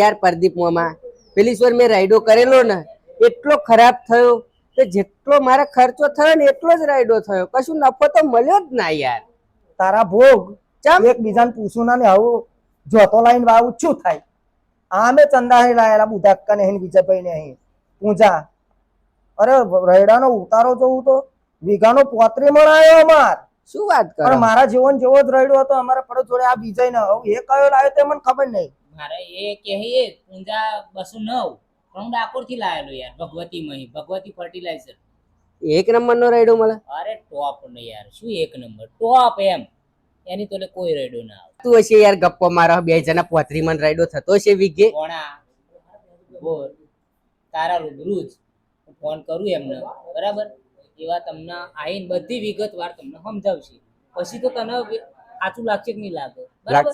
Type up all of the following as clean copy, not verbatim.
યાર પ્રદીપ મામા પેલી વાર મેં રાઈડો કરેલો ને એટલો ખરાબ થયો કે જેટલો મારા ખર્ચો થયો ને એટલો જ રાઈડો થયો, કશું નફો તો મળ્યો જ ના યાર. તારા ભોગ એક બીજાને પૂછું ના ને આવું જોતો લાઈન વાવું શું થાય? આમે ચંદા લાયેલા બુધાક્કા ને વિજયભાઈ ને અહીં પૂજા. અરે રેડાનો ઉતારો જોવું તો વીઘાનો 35 મણ આવ્યો અમાર. શું વાત કરો? પણ મારા જીવન જેવો જ રેડ્યો હતો અમારા પડો જોડે. આ બીજાય ને એ કયો લાવ્યો તે મને ખબર નહીં. મારે એ કહે પૂંજા 209 પણ ડાકોર થી લાયેલો યાર, ભગવતી મહી, ભગવતી ફર્ટિલાઇઝર. એક નંબર નો રાઈડો મળે. અરે ટોપ ને યાર, શું એક નંબર ટોપ એમ, એની તો કોઈ રાઈડો ના આવે. તું હશે યાર ગપ્પો મારો, 2 જણા 35 મણ રાઈડો થતો હશે વીઘે. કોણા બોલ તારા રૂબરૂ જ ફોન કરું એમને, બરાબર? એવા તમને આઈને બધી વિગતવાર તમને સમજાવશે, પછી તો તને સાચું લાગશે કે નહીં લાગે, બરાબર?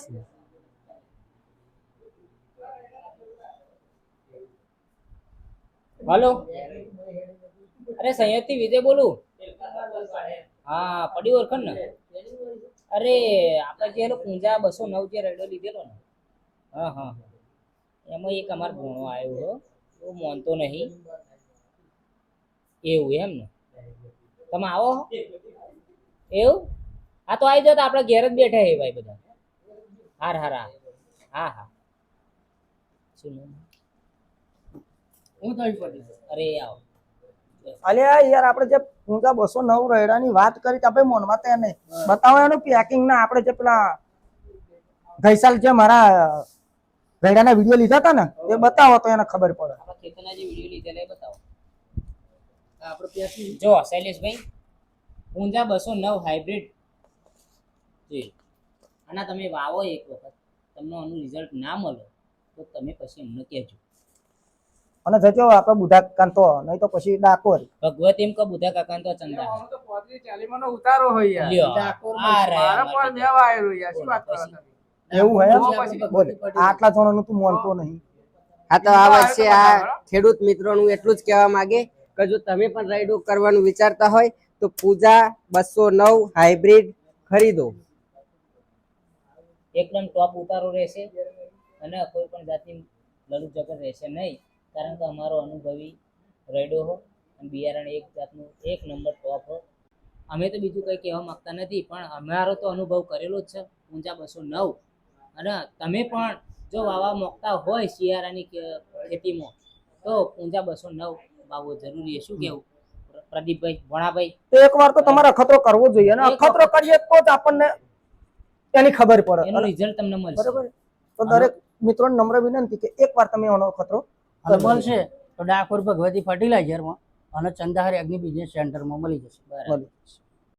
હલો, અરે સંયતથી વિજય બોલું. હા, પડી ઓળખણ ને? અરે આપણે જે પૂંજા 209 જે રેડો લીધેલો ને, હા હા, એમાં એક અમારો ભોણો આવ્યો હો, એ માનતો નહીં. એવું એમ ને? તમે આવો એવું? હા તો આવી જાઓ, તો આપણે ઘેર જ બેઠા હે ભાઈ બધા. હાર હારા, હા હા. શું હું થઈ પડી? અરે આવો. અલ્યા યાર આપણે જે પૂંજા 209 રેડાની વાત કરી આપણે મોનમાં તે નહીં બતાવો એનું પેકિંગ ના. આપણે જે પેલા ગઈસાલ જે મારા રેડાના વિડીયો લીધા હતા ને એ બતાવો તો એને ખબર પડે. આપણા ખેતરના જે વિડીયો લીધેલા એ બતાવો. આપણે પેકિંગ જો શૈલેષભાઈ, પૂંજા 209 હાઇબ્રિડ છે. આના તમે વાવો એક વખત, તમને આનું રિઝલ્ટ ના મળે તો તમે પછી અમને કહેજો. અને જજો આપણે બુધા કાંતો નહીં તો પછી ડાકોર ભગવત એમ કે બુધા કાકા તો ચંદા તો 35-40 મણનો ઉતારો હોય યાર. લ્યો ડાકોર આ રહ્યા મારા પણ દેવા આયેલો યાર, શું વાત કરો તમે? એવું હે? બોલ આટલા જણાનું તું માનતો નહીં. હા તો આ વર્ષે આ ખેડૂત મિત્રોનું એટલું જ કહેવા માંગે કે જો તમે પણ રાઈડો કરવાનું વિચારતા હોય તો પૂજા 209 હાઇબ્રિડ ખરીદો. એકદમ ટોપ ઉતારો રહેશે અને કોઈ પણ જાતની લડું ઝઘડ રહેશે નહીં, કારણ કે અમારો અનુભવી રેડો હો અને બિયારણ એક જાતનું એક નંબર ટોપ હો. અમે તો બીજું કંઈ કહેવા માંગતા નથી, પણ અમારો તો અનુભવ કરેલો જ છે પૂંજા 209. અને તમે પણ જો વાવા માંગતા હોય શિયાળાની ખેતીમાં તો પૂંજા 209 વાવવો જરૂરી છે. શું કેવું પ્રદીપભાઈ, ભણાભાઈ? તો એકવાર તો તમારે અખતરો કરવો જોઈએ અને અખતરો કરીએ તો જ આપણને એની ખબર પડે, એનું રિઝલ્ટ તમને મળશે. બરાબર? તો દરેક મિત્રોને નમ્ર વિનંતી કે એકવાર તમે એનો અખતરો મળશે તો ડાકોર ભગવતી ફર્ટિલાઇઝરમાં અને ચંદાહર એગ્રી બિઝનેસ સેન્ટરમાં મળી જશે. બરાબર.